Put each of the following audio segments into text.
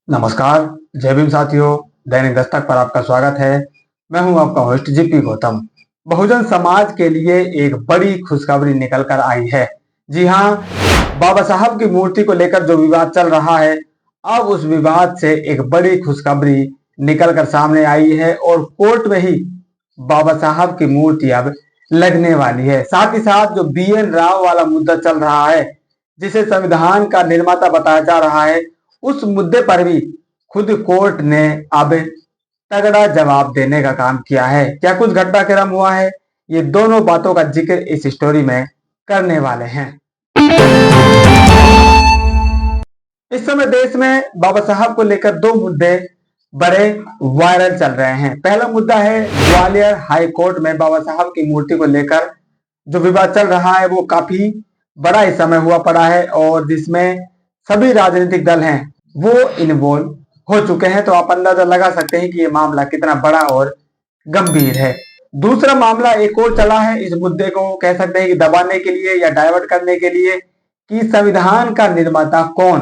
नमस्कार। जय भीम साथियों। दैनिक दस्तक पर आपका स्वागत है। मैं हूं आपका होस्ट जीपी गौतम। बहुजन समाज के लिए एक बड़ी खुशखबरी निकल कर आई है। जी हां, बाबा साहब की मूर्ति को लेकर जो विवाद चल रहा है, अब उस विवाद से एक बड़ी खुशखबरी निकल कर सामने आई है और कोर्ट में ही बाबा साहब की मूर्ति अब लगने वाली है। साथ ही साथ जो BN राव वाला मुद्दा चल रहा है, जिसे संविधान का निर्माता बताया जा रहा है, उस मुद्दे पर भी खुद कोर्ट ने अब तगड़ा जवाब देने का काम किया है। क्या कुछ घटनाक्रम हुआ है, ये दोनों बातों का जिक्र इस स्टोरी में करने वाले हैं। इस समय देश में बाबा साहब को लेकर दो मुद्दे बड़े वायरल चल रहे हैं। पहला मुद्दा है ग्वालियर हाई कोर्ट में बाबा साहब की मूर्ति को लेकर जो विवाद चल रहा है, वो काफी बड़ा इस समय हुआ पड़ा है और जिसमें सभी राजनीतिक दल हैं वो इन्वॉल्व हो चुके हैं। तो आप अंदाजा लगा सकते हैं कि ये मामला कितना बड़ा और गंभीर है। दूसरा मामला एक और चला है। इस मुद्दे को कह सकते हैं कि दबाने के लिए या डाइवर्ट करने के लिए कि संविधान का निर्माता कौन।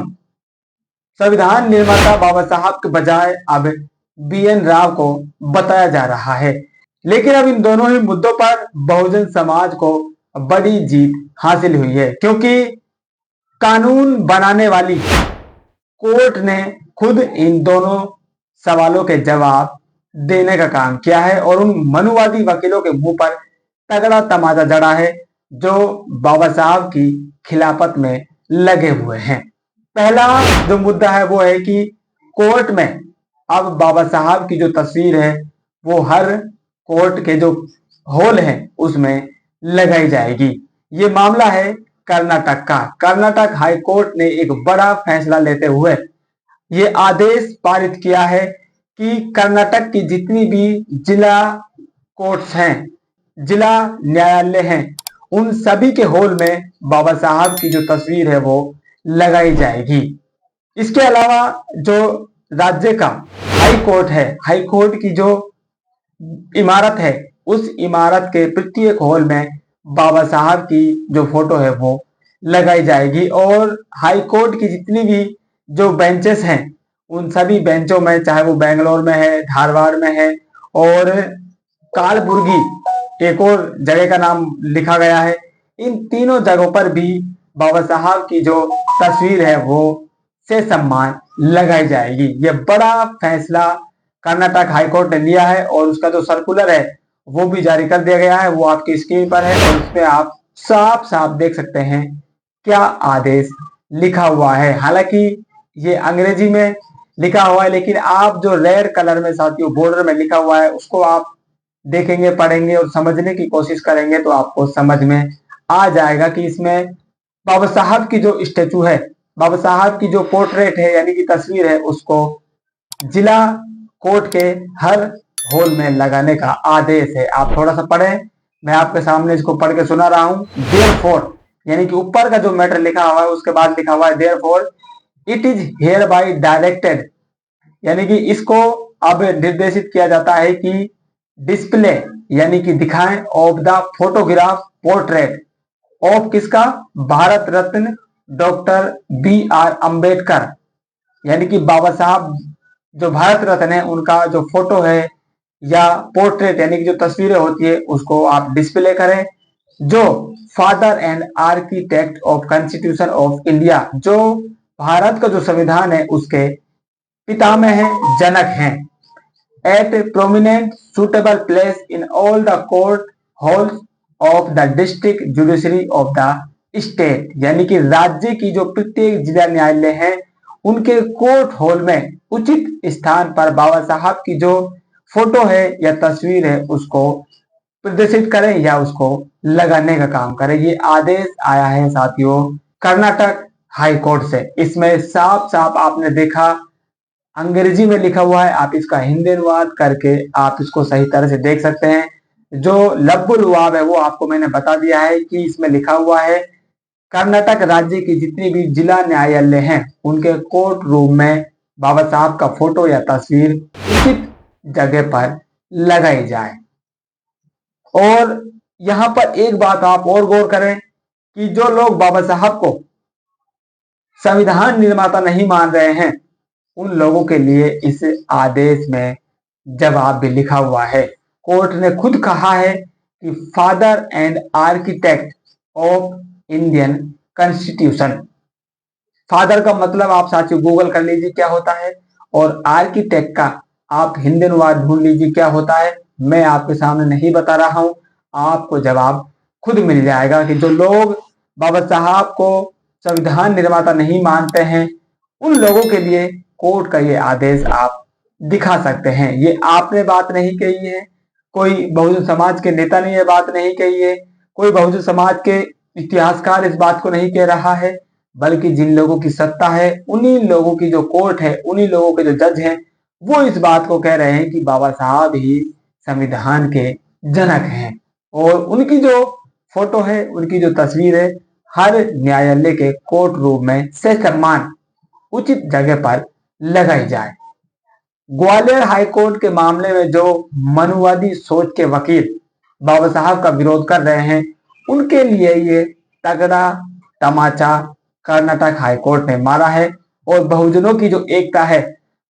संविधान निर्माता बाबा साहब के बजाय अब BN राव को बताया जा रहा है। लेकिन अब इन दोनों ही मुद्दों पर बहुजन समाज को बड़ी जीत हासिल हुई है, क्योंकि कानून बनाने वाली कोर्ट ने खुद इन दोनों सवालों के जवाब देने का काम किया है और उन मनुवादी वकीलों के मुंह पर तगड़ा तमाचा जड़ा है जो बाबा साहब की खिलाफत में लगे हुए हैं। पहला जो मुद्दा है वो है कि कोर्ट में अब बाबा साहब की जो तस्वीर है वो हर कोर्ट के जो हॉल है उसमें लगाई जाएगी। ये मामला है कर्नाटक का। कर्नाटक हाई कोर्ट ने एक बड़ा फैसला लेते हुए ये आदेश पारित किया है कि कर्नाटक की जितनी भी जिला कोर्ट्स हैं, जिला न्यायालय हैं, उन सभी के हॉल में बाबा साहब की जो तस्वीर है वो लगाई जाएगी। इसके अलावा जो राज्य का हाई कोर्ट है, हाई कोर्ट की जो इमारत है, उस इमारत के प्रत्येक हॉल में बाबा साहब की जो फोटो है वो लगाई जाएगी और हाई कोर्ट की जितनी भी जो बेंचेस हैं उन सभी बेंचों में, चाहे वो बेंगलोर में है, धारवाड़ में है और कालबुर्गी एक और जगह का नाम लिखा गया है, इन तीनों जगहों पर भी बाबा साहब की जो तस्वीर है वो से सम्मान लगाई जाएगी। ये बड़ा फैसला कर्नाटक हाईकोर्ट ने लिया है और उसका जो सर्कुलर है वो भी जारी कर दिया गया है। वो आपकी स्क्रीन पर है और उसमें आप साफ साफ देख सकते हैं क्या आदेश लिखा हुआ है। हालांकि ये अंग्रेजी में लिखा हुआ है, लेकिन आप जो रेड कलर में साथियों बॉर्डर में लिखा हुआ है उसको आप देखेंगे, पढ़ेंगे और समझने की कोशिश करेंगे तो आपको समझ में आ जाएगा कि इसमें बाबा साहब की जो स्टेचू है, बाबा साहब की जो पोर्ट्रेट है यानी कि तस्वीर है, उसको जिला कोर्ट के हर हॉल में लगाने का आदेश है। आप थोड़ा सा पढ़ें, मैं आपके सामने इसको पढ़ के सुना रहा हूं। देयरफॉर यानी कि ऊपर का जो मैटर लिखा हुआ है उसके बाद लिखा हुआ है therefore it is here bye directed, यानी कि इसको अब निर्देशित किया जाता है कि डिस्प्ले यानी कि दिखाएं of the photograph portrait of किसका, भारत रत्न डॉक्टर BR अंबेडकर, यानी कि बाबा साहब जो भारत रत्न है उनका जो फोटो है या पोर्ट्रेट यानी कि जो तस्वीरें होती है उसको आप डिस्प्ले करें। जो father and architect of constitution of India, जो भारत का जो संविधान है उसके पितामह हैं, जनक हैं, at prominent suitable place in all the court halls of the district judiciary of the state, यानी कि राज्य की जो प्रत्येक जिला न्यायालय है उनके कोर्ट हॉल में उचित स्थान पर बाबा साहब की जो फोटो है या तस्वीर है उसको प्रदर्शित करें या उसको लगाने का काम करें। ये आदेश आया है साथियों कर्नाटक हाई कोर्ट से। इसमें साफ साफ आपने देखा अंग्रेजी में लिखा हुआ है, आप इसका हिंदी अनुवाद करके आप इसको सही तरह से देख सकते हैं। जो लफ्जुल लुआब है वो आपको मैंने बता दिया है कि इसमें लिखा हुआ है कर्नाटक राज्य की जितनी भी जिला न्यायालय हैं उनके कोर्ट रूम में बाबा साहब का फोटो या तस्वीर उचित जगह पर लगाई जाए। और यहां पर एक बात आप और गौर करें कि जो लोग बाबा साहब को संविधान निर्माता नहीं मान रहे हैं उन लोगों के लिए इस आदेश में जवाब भी लिखा हुआ है। कोर्ट ने खुद कहा है कि father and architect of Indian constitution. Father का मतलब आप साथियों गूगल कर लीजिए क्या होता है, और आर्किटेक्ट का आप हिंदी अनुवाद ढूंढ लीजिए क्या होता है। मैं आपके सामने नहीं बता रहा हूं, आपको जवाब खुद मिल जाएगा कि जो लोग बाबा साहब को संविधान निर्माता नहीं मानते हैं, उन लोगों के लिए कोर्ट का ये आदेश आप दिखा सकते हैं। ये आपने बात नहीं कही है, कोई बहुजन समाज के नेता ने ये बात नहीं कही है, कोई बहुजन समाज के इतिहासकार इस बात को नहीं कह रहा है, बल्कि जिन लोगों की सत्ता है, उन्हीं लोगों की जो कोर्ट है, उन्हीं लोगों के जो जज हैं, वो इस बात को कह रहे हैं कि बाबा साहब ही संविधान के जनक हैं। और उनकी जो फोटो है, उनकी जो तस्वीर है, हर न्यायालय के कोर्ट रूम में ससम्मान उचित जगह पर लगाई जाए। ग्वालियर हाईकोर्ट के मामले में जो मनुवादी सोच के वकील बाबा साहब का विरोध कर रहे हैं, उनके लिए ये तगड़ा तमाचा कर्नाटक हाईकोर्ट ने मारा है। और बहुजनों की जो एकता है,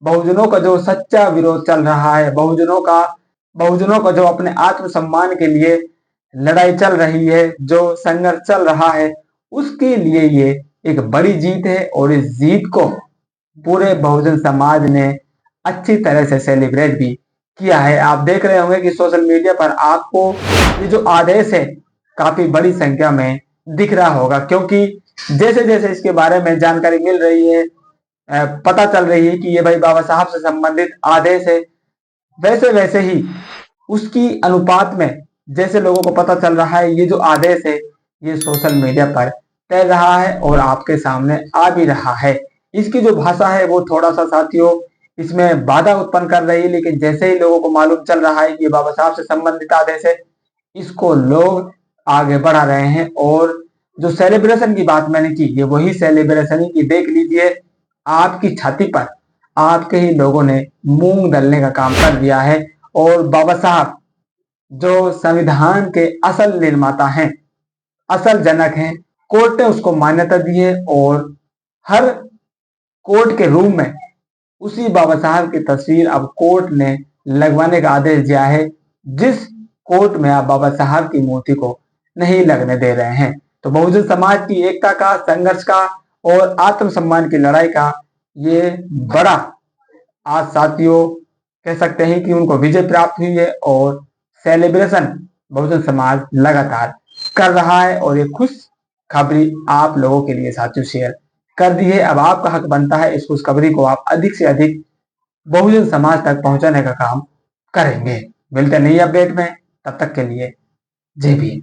बहुजनों का जो सच्चा विरोध चल रहा है, बहुजनों का जो अपने आत्मसम्मान के लिए लड़ाई चल रही है, जो संघर्ष चल रहा है, उसके लिए ये एक बड़ी जीत है। और इस जीत को पूरे बहुजन समाज ने अच्छी तरह से सेलिब्रेट भी किया है। आप देख रहे होंगे कि सोशल मीडिया पर आपको ये जो आदेश है काफी बड़ी संख्या में दिख रहा होगा, क्योंकि जैसे जैसे इसके बारे में जानकारी मिल रही है, पता चल रही है कि ये भाई बाबा साहब से संबंधित आदेश है, वैसे वैसे ही उसकी अनुपात में जैसे लोगों को पता चल रहा है, ये जो आदेश है ये सोशल मीडिया पर तैर रहा है और आपके सामने आ भी रहा है। इसकी जो भाषा है वो थोड़ा सा साथियों इसमें बाधा उत्पन्न कर रही है, लेकिन जैसे ही लोगों को मालूम चल रहा है कि ये बाबा साहब से संबंधित आदेश है, इसको लोग आगे बढ़ा रहे हैं। और जो सेलिब्रेशन की बात मैंने की, ये वही सेलिब्रेशन ही की। देख लीजिए, आपकी छाती पर आपके ही लोगों ने मूंग दलने का काम कर दिया है। और बाबा साहब जो संविधान के असल निर्माता हैं, असल जनक हैं, कोर्ट ने उसको मान्यता दी है। और हर कोर्ट के रूम में उसी बाबा साहब की तस्वीर अब कोर्ट ने लगवाने का आदेश दिया है, जिस कोर्ट में आप बाबा साहब की मूर्ति को नहीं लगने दे रहे हैं। तो बहुजन समाज की एकता का, संघर्ष का और आत्मसम्मान की लड़ाई का ये बड़ा आज साथियों कह सकते हैं कि उनको विजय प्राप्त हुई है। और सेलिब्रेशन बहुजन समाज लगातार कर रहा है और ये खुश खबरी आप लोगों के लिए साथियों शेयर कर दी है। अब आपका हक बनता है इस खुशखबरी को आप अधिक से अधिक बहुजन समाज तक पहुंचाने का काम करेंगे। मिलते हैं नई अपडेट में, तब तक के लिए जय भीम।